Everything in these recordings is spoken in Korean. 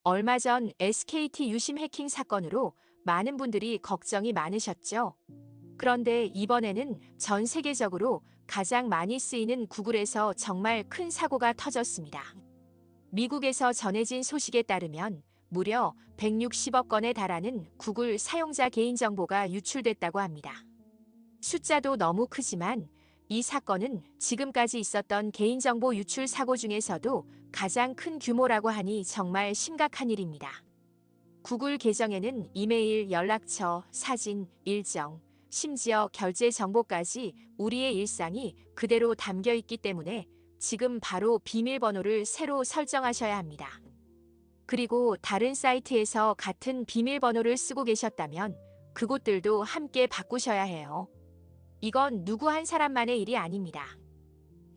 얼마 전 SKT 유심 해킹 사건으로 많은 분들이 걱정이 많으셨죠. 그런데 이번에는 전 세계적으로 가장 많이 쓰이는 구글에서 정말 큰 사고가 터졌습니다. 미국에서 전해진 소식에 따르면 무려 160억 건에 달하는 구글 사용자 개인정보가 유출됐다고 합니다. 숫자도 너무 크지만 이 사건은 지금까지 있었던 개인정보 유출 사고 중에서도 가장 큰 규모라고 하니 정말 심각한 일입니다. 구글 계정에는 이메일, 연락처, 사진, 일정, 심지어 결제 정보까지 우리의 일상이 그대로 담겨 있기 때문에 지금 바로 비밀번호를 새로 설정하셔야 합니다. 그리고 다른 사이트에서 같은 비밀번호를 쓰고 계셨다면 그곳들도 함께 바꾸셔야 해요. 이건 누구 한 사람만의 일이 아닙니다.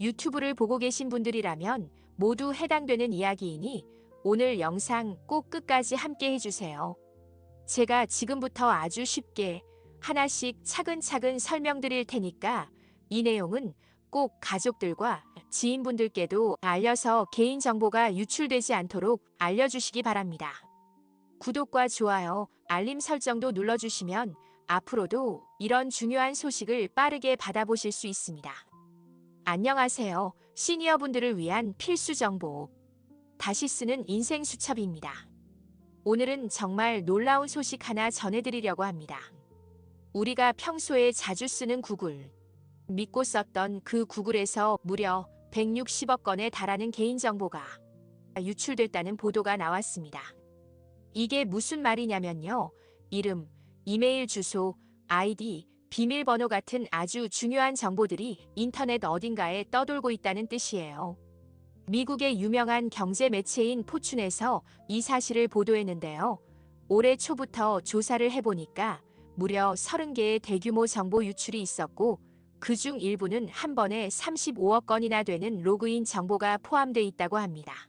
유튜브를 보고 계신 분들이라면 모두 해당되는 이야기이니 오늘 영상 꼭 끝까지 함께 해주세요. 제가 지금부터 아주 쉽게 하나씩 차근차근 설명드릴 테니까 이 내용은 꼭 가족들과 지인분들께도 알려서 개인정보가 유출되지 않도록 알려주시기 바랍니다. 구독과 좋아요, 알림 설정도 눌러주시면 앞으로도 이런 중요한 소식을 빠르게 받아보실 수 있습니다. 안녕하세요. 시니어분들을 위한 필수 정보. 다시 쓰는 인생 수첩입니다. 오늘은 정말 놀라운 소식 하나 전해드리려고 합니다. 우리가 평소에 자주 쓰는 구글. 믿고 썼던 그 구글에서 무려 160억 건에 달하는 개인정보가 유출됐다는 보도가 나왔습니다. 이게 무슨 말이냐면요. 이름, 이메일 주소, 아이디, 비밀번호 같은 아주 중요한 정보들이 인터넷 어딘가에 떠돌고 있다는 뜻이에요. 미국의 유명한 경제 매체인 포춘에서 이 사실을 보도했는데요. 올해 초부터 조사를 해보니까 무려 30개의 대규모 정보 유출이 있었고 그중 일부는 한 번에 35억 건이나 되는 로그인 정보가 포함되어 있다고 합니다.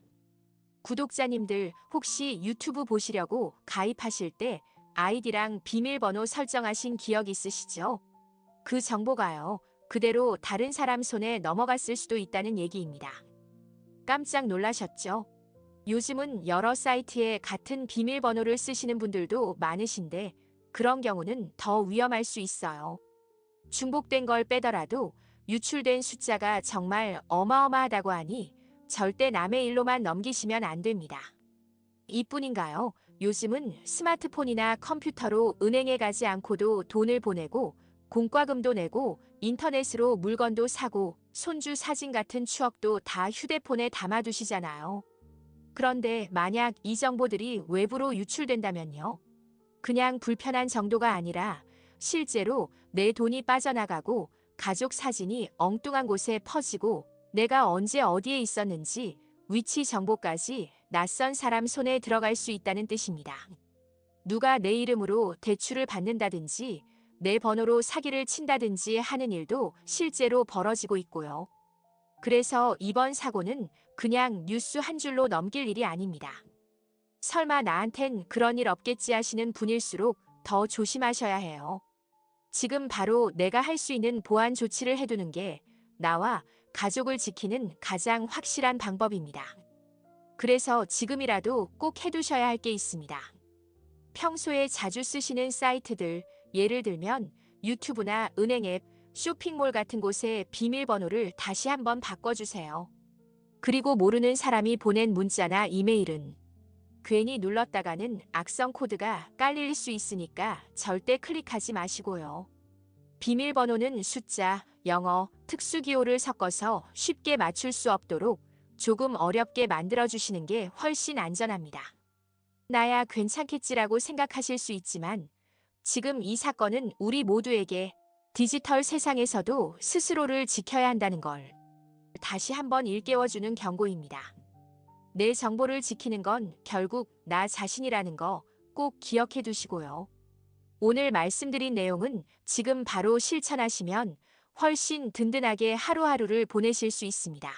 구독자님들 혹시 유튜브 보시려고 가입하실 때 아이디랑 비밀번호 설정하신 기억 있으시죠? 그 정보가요, 그대로 다른 사람 손에 넘어갔을 수도 있다는 얘기입니다. 깜짝 놀라셨죠? 요즘은 여러 사이트에 같은 비밀번호를 쓰시는 분들도 많으신데 그런 경우는 더 위험할 수 있어요. 중복된 걸 빼더라도 유출된 숫자가 정말 어마어마하다고 하니 절대 남의 일로만 넘기시면 안 됩니다. 이뿐인가요? 요즘은 스마트폰이나 컴퓨터로 은행에 가지 않고도 돈을 보내고 공과금도 내고 인터넷으로 물건도 사고 손주 사진 같은 추억도 다 휴대폰에 담아두시잖아요. 그런데 만약 이 정보들이 외부로 유출된다면요. 그냥 불편한 정도가 아니라 실제로 내 돈이 빠져나가고 가족 사진이 엉뚱한 곳에 퍼지고 내가 언제 어디에 있었는지 위치 정보까지 낯선 사람 손에 들어갈 수 있다는 뜻입니다. 누가 내 이름으로 대출을 받는다든지 내 번호로 사기를 친다든지 하는 일도 실제로 벌어지고 있고요. 그래서 이번 사고는 그냥 뉴스 한 줄로 넘길 일이 아닙니다. 설마 나한텐 그런 일 없겠지 하시는 분일수록 더 조심하셔야 해요. 지금 바로 내가 할 수 있는 보안 조치를 해두는 게 나와 가족을 지키는 가장 확실한 방법입니다. 그래서 지금이라도 꼭 해두셔야 할 게 있습니다. 평소에 자주 쓰시는 사이트들, 예를 들면 유튜브나 은행 앱, 쇼핑몰 같은 곳의 비밀번호를 다시 한번 바꿔주세요. 그리고 모르는 사람이 보낸 문자나 이메일은 괜히 눌렀다가는 악성 코드가 깔릴 수 있으니까 절대 클릭하지 마시고요. 비밀번호는 숫자, 영어, 특수기호를 섞어서 쉽게 맞출 수 없도록 조금 어렵게 만들어주시는 게 훨씬 안전합니다. 나야 괜찮겠지라고 생각하실 수 있지만 지금 이 사건은 우리 모두에게 디지털 세상에서도 스스로를 지켜야 한다는 걸 다시 한번 일깨워주는 경고입니다. 내 정보를 지키는 건 결국 나 자신이라는 거 꼭 기억해 두시고요. 오늘 말씀드린 내용은 지금 바로 실천하시면 훨씬 든든하게 하루하루를 보내실 수 있습니다.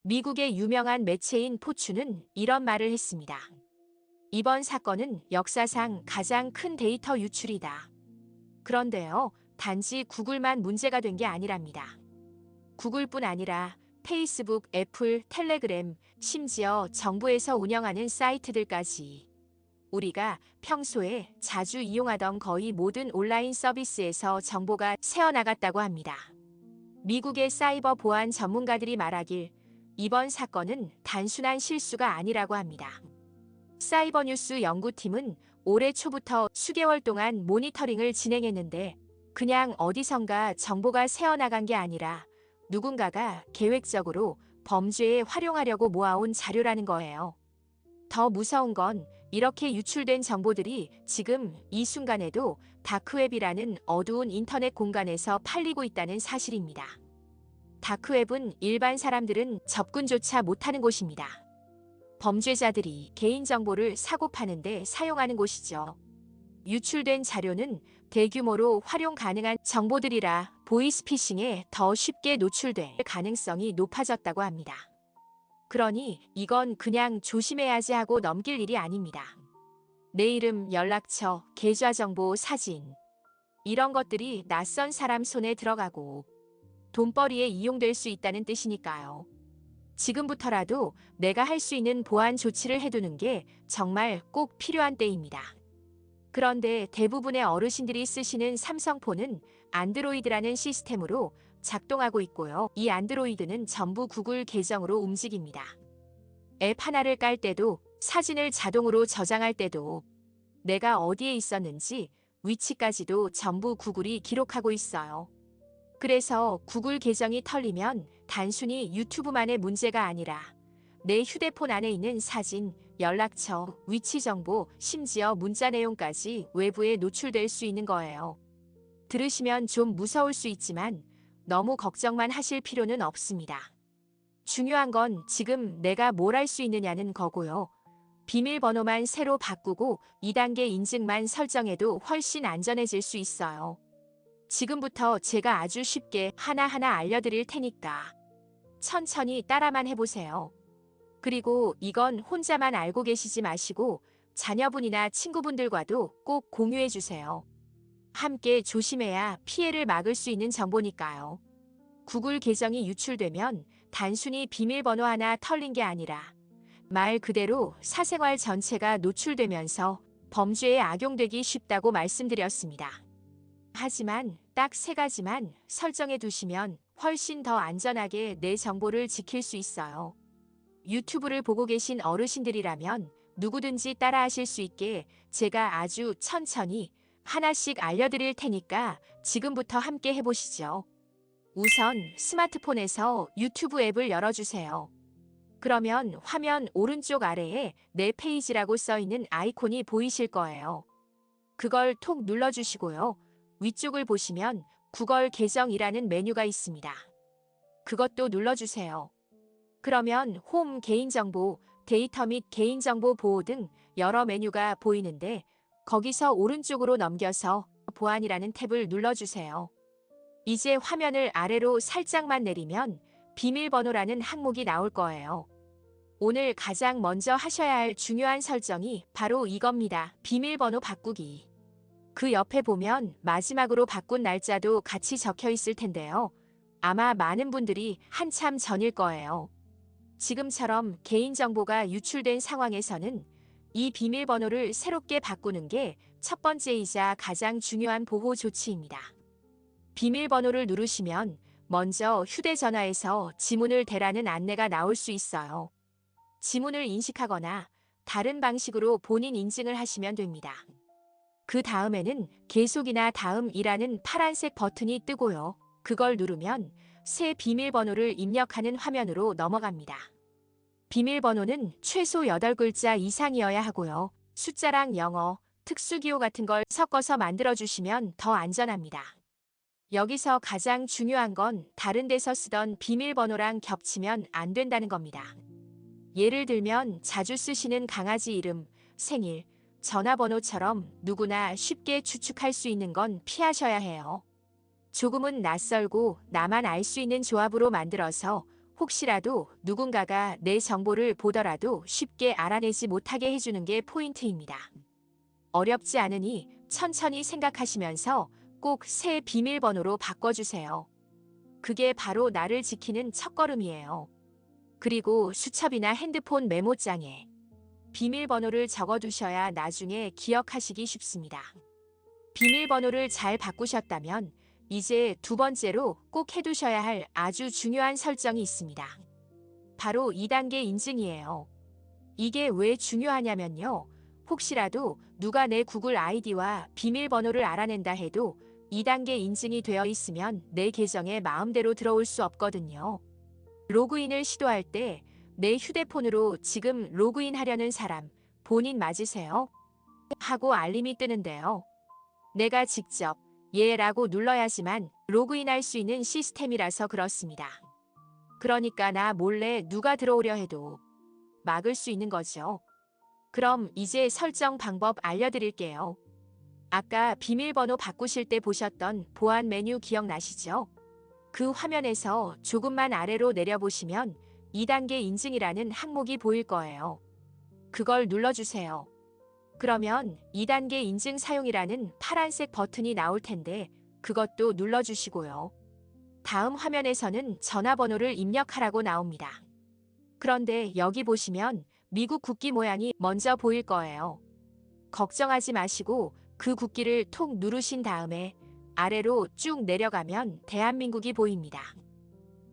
미국의 유명한 매체인 포춘은 이런 말을 했습니다. 이번 사건은 역사상 가장 큰 데이터 유출이다. 그런데요, 단지 구글만 문제가 된 게 아니랍니다. 구글뿐 아니라 페이스북, 애플, 텔레그램, 심지어 정부에서 운영하는 사이트들까지 우리가 평소에 자주 이용하던 거의 모든 온라인 서비스에서 정보가 새어나갔다고 합니다. 미국의 사이버 보안 전문가들이 말하길 이번 사건은 단순한 실수가 아니라고 합니다. 사이버뉴스 연구팀은 올해 초부터 수개월 동안 모니터링을 진행했는데 그냥 어디선가 정보가 새어나간 게 아니라 누군가가 계획적으로 범죄에 활용하려고 모아온 자료라는 거예요. 더 무서운 건 이렇게 유출된 정보들이 지금 이 순간에도 다크웹이라는 어두운 인터넷 공간에서 팔리고 있다는 사실입니다. 다크웹은 일반 사람들은 접근조차 못하는 곳입니다. 범죄자들이 개인정보를 사고 파는데 사용하는 곳이죠. 유출된 자료는 대규모로 활용 가능한 정보들이라 보이스피싱에 더 쉽게 노출될 가능성이 높아졌다고 합니다. 그러니 이건 그냥 조심해야지 하고 넘길 일이 아닙니다. 내 이름, 연락처, 계좌정보, 사진 이런 것들이 낯선 사람 손에 들어가고 돈벌이에 이용될 수 있다는 뜻이니까요. 지금부터라도 내가 할 수 있는 보안 조치를 해두는 게 정말 꼭 필요한 때입니다. 그런데 대부분의 어르신들이 쓰시는 삼성폰은 안드로이드라는 시스템으로 작동하고 있고요. 이 안드로이드는 전부 구글 계정으로 움직입니다. 앱 하나를 깔 때도 사진을 자동으로 저장할 때도 내가 어디에 있었는지 위치까지도 전부 구글이 기록하고 있어요. 그래서 구글 계정이 털리면 단순히 유튜브만의 문제가 아니라 내 휴대폰 안에 있는 사진, 연락처, 위치 정보, 심지어 문자 내용까지 외부에 노출될 수 있는 거예요. 들으시면 좀 무서울 수 있지만 너무 걱정만 하실 필요는 없습니다. 중요한 건 지금 내가 뭘 할 수 있느냐는 거고요. 비밀번호만 새로 바꾸고 2단계 인증만 설정해도 훨씬 안전해질 수 있어요. 지금부터 제가 아주 쉽게 하나하나 알려드릴 테니까 천천히 따라만 해보세요. 그리고 이건 혼자만 알고 계시지 마시고 자녀분이나 친구분들과도 꼭 공유해 주세요. 함께 조심해야 피해를 막을 수 있는 정보니까요. 구글 계정이 유출되면 단순히 비밀번호 하나 털린 게 아니라 말 그대로 사생활 전체가 노출되면서 범죄에 악용되기 쉽다고 말씀드렸습니다. 하지만 딱 3가지만 설정해 두시면 훨씬 더 안전하게 내 정보를 지킬 수 있어요. 유튜브를 보고 계신 어르신들이라면 누구든지 따라하실 수 있게 제가 아주 천천히 하나씩 알려드릴 테니까 지금부터 함께 해보시죠. 우선 스마트폰에서 유튜브 앱을 열어주세요. 그러면 화면 오른쪽 아래에 내 페이지라고 써있는 아이콘이 보이실 거예요. 그걸 톡 눌러주시고요. 위쪽을 보시면 구글 계정이라는 메뉴가 있습니다. 그것도 눌러주세요. 그러면 홈, 개인정보, 데이터 및 개인정보 보호 등 여러 메뉴가 보이는데 거기서 오른쪽으로 넘겨서 보안이라는 탭을 눌러주세요. 이제 화면을 아래로 살짝만 내리면 비밀번호라는 항목이 나올 거예요. 오늘 가장 먼저 하셔야 할 중요한 설정이 바로 이겁니다. 비밀번호 바꾸기. 그 옆에 보면 마지막으로 바꾼 날짜도 같이 적혀 있을 텐데요. 아마 많은 분들이 한참 전일 거예요. 지금처럼 개인정보가 유출된 상황에서는 이 비밀번호를 새롭게 바꾸는 게 첫 번째이자 가장 중요한 보호 조치입니다. 비밀번호를 누르시면 먼저 휴대전화에서 지문을 대라는 안내가 나올 수 있어요. 지문을 인식하거나 다른 방식으로 본인 인증을 하시면 됩니다. 그 다음에는 계속이나 다음이라는 파란색 버튼이 뜨고요. 그걸 누르면 새 비밀번호를 입력하는 화면으로 넘어갑니다. 비밀번호는 최소 8글자 이상이어야 하고요. 숫자랑 영어, 특수기호 같은 걸 섞어서 만들어주시면 더 안전합니다. 여기서 가장 중요한 건 다른 데서 쓰던 비밀번호랑 겹치면 안 된다는 겁니다. 예를 들면 자주 쓰시는 강아지 이름, 생일, 전화번호처럼 누구나 쉽게 추측할 수 있는 건 피하셔야 해요. 조금은 낯설고 나만 알 수 있는 조합으로 만들어서 혹시라도 누군가가 내 정보를 보더라도 쉽게 알아내지 못하게 해주는 게 포인트입니다. 어렵지 않으니 천천히 생각하시면서 꼭 새 비밀번호로 바꿔주세요. 그게 바로 나를 지키는 첫걸음이에요. 그리고 수첩이나 핸드폰 메모장에 비밀번호를 적어두셔야 나중에 기억하시기 쉽습니다. 비밀번호를 잘 바꾸셨다면 이제 두 번째로 꼭 해두셔야 할 아주 중요한 설정이 있습니다. 바로 2단계 인증이에요. 이게 왜 중요하냐면요. 혹시라도 누가 내 구글 아이디와 비밀번호를 알아낸다 해도 2단계 인증이 되어 있으면 내 계정에 마음대로 들어올 수 없거든요. 로그인을 시도할 때 내 휴대폰으로 지금 로그인 하려는 사람 본인 맞으세요? 하고 알림이 뜨는데요. 내가 직접 예라고 눌러야지만 로그인할 수 있는 시스템이라서 그렇습니다. 그러니까 나 몰래 누가 들어오려 해도 막을 수 있는 거죠. 그럼 이제 설정 방법 알려드릴게요. 아까 비밀번호 바꾸실 때 보셨던 보안 메뉴 기억나시죠? 그 화면에서 조금만 아래로 내려보시면 2단계 인증이라는 항목이 보일 거예요. 그걸 눌러주세요. 그러면 2단계 인증 사용이라는 파란색 버튼이 나올 텐데 그것도 눌러주시고요. 다음 화면에서는 전화번호를 입력하라고 나옵니다. 그런데 여기 보시면 미국 국기 모양이 먼저 보일 거예요. 걱정하지 마시고 그 국기를 톡 누르신 다음에 아래로 쭉 내려가면 대한민국이 보입니다.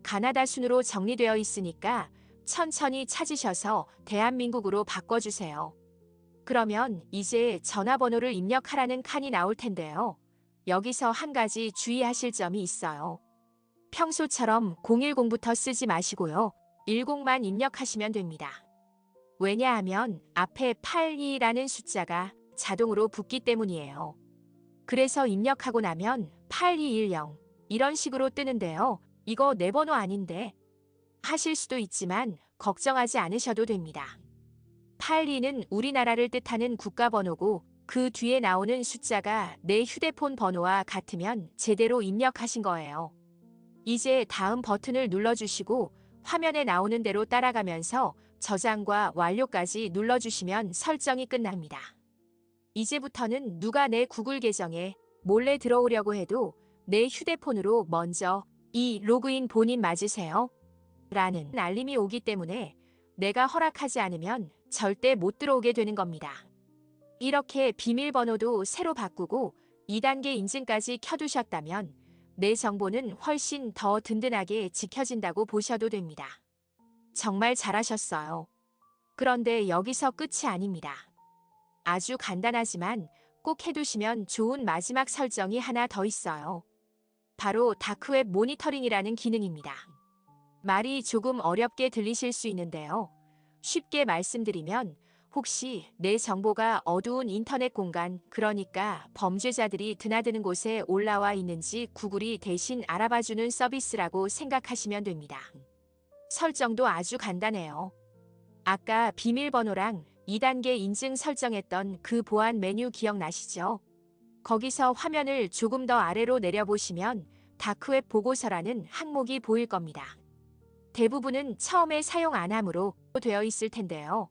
가나다 순으로 정리되어 있으니까 천천히 찾으셔서 대한민국으로 바꿔주세요. 그러면 이제 전화번호를 입력하라는 칸이 나올 텐데요. 여기서 한 가지 주의하실 점이 있어요. 평소처럼 010부터 쓰지 마시고요. 10만 입력하시면 됩니다. 왜냐하면 앞에 82라는 숫자가 자동으로 붙기 때문이에요. 그래서 입력하고 나면 8210 이런 식으로 뜨는데요. 이거 내 번호 아닌데 하실 수도 있지만 걱정하지 않으셔도 됩니다. 82는 우리나라를 뜻하는 국가번호고 그 뒤에 나오는 숫자가 내 휴대폰 번호와 같으면 제대로 입력하신 거예요. 이제 다음 버튼을 눌러주시고 화면에 나오는 대로 따라가면서 저장과 완료까지 눌러주시면 설정이 끝납니다. 이제부터는 누가 내 구글 계정에 몰래 들어오려고 해도 내 휴대폰으로 먼저 이 로그인 본인 맞으세요? 라는 알림이 오기 때문에 내가 허락하지 않으면 절대 못 들어오게 되는 겁니다. 이렇게 비밀번호도 새로 바꾸고 2단계 인증까지 켜두셨다면 내 정보는 훨씬 더 든든하게 지켜진다고 보셔도 됩니다. 정말 잘하셨어요. 그런데 여기서 끝이 아닙니다. 아주 간단하지만 꼭 해두시면 좋은 마지막 설정이 하나 더 있어요. 바로 다크웹 모니터링이라는 기능입니다. 말이 조금 어렵게 들리실 수 있는데요. 쉽게 말씀드리면 혹시 내 정보가 어두운 인터넷 공간, 그러니까 범죄자들이 드나드는 곳에 올라와 있는지 구글이 대신 알아봐주는 서비스라고 생각하시면 됩니다. 설정도 아주 간단해요. 아까 비밀번호랑 2단계 인증 설정했던 그 보안 메뉴 기억나시죠? 거기서 화면을 조금 더 아래로 내려보시면 다크웹 보고서라는 항목이 보일 겁니다. 대부분은 처음에 사용 안 함으로 되어 있을 텐데요.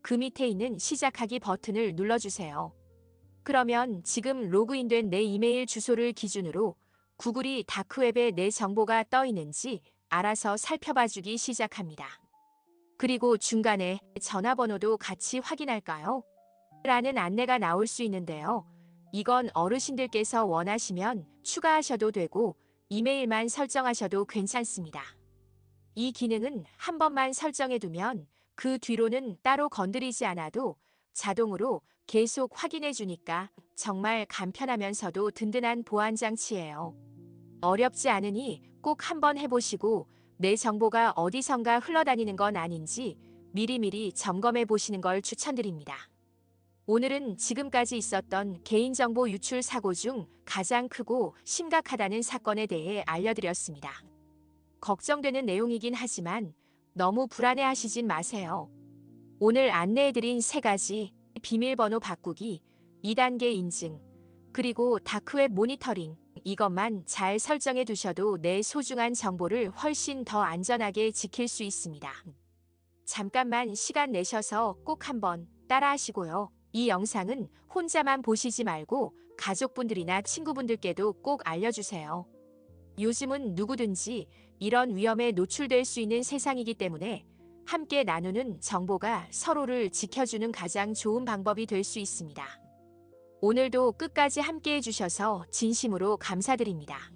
그 밑에 있는 시작하기 버튼을 눌러주세요. 그러면 지금 로그인된 내 이메일 주소를 기준으로 구글이 다크웹에 내 정보가 떠 있는지 알아서 살펴봐주기 시작합니다. 그리고 중간에 전화번호도 같이 확인할까요? 라는 안내가 나올 수 있는데요. 이건 어르신들께서 원하시면 추가하셔도 되고 이메일만 설정하셔도 괜찮습니다. 이 기능은 한 번만 설정해두면 그 뒤로는 따로 건드리지 않아도 자동으로 계속 확인해 주니까 정말 간편하면서도 든든한 보안 장치예요. 어렵지 않으니 꼭 한번 해보시고 내 정보가 어디선가 흘러다니는 건 아닌지 미리미리 점검해 보시는 걸 추천드립니다. 오늘은 지금까지 있었던 개인정보 유출 사고 중 가장 크고 심각하다는 사건에 대해 알려드렸습니다. 걱정되는 내용이긴 하지만 너무 불안해하시진 마세요. 오늘 안내해드린 3가지 비밀번호 바꾸기, 2단계 인증, 그리고 다크웹 모니터링 이것만 잘 설정해 두셔도 내 소중한 정보를 훨씬 더 안전하게 지킬 수 있습니다. 잠깐만 시간 내셔서 꼭 한번 따라하시고요. 이 영상은 혼자만 보시지 말고 가족분들이나 친구분들께도 꼭 알려주세요. 요즘은 누구든지 이런 위험에 노출될 수 있는 세상이기 때문에 함께 나누는 정보가 서로를 지켜주는 가장 좋은 방법이 될 수 있습니다. 오늘도 끝까지 함께 해주셔서 진심으로 감사드립니다.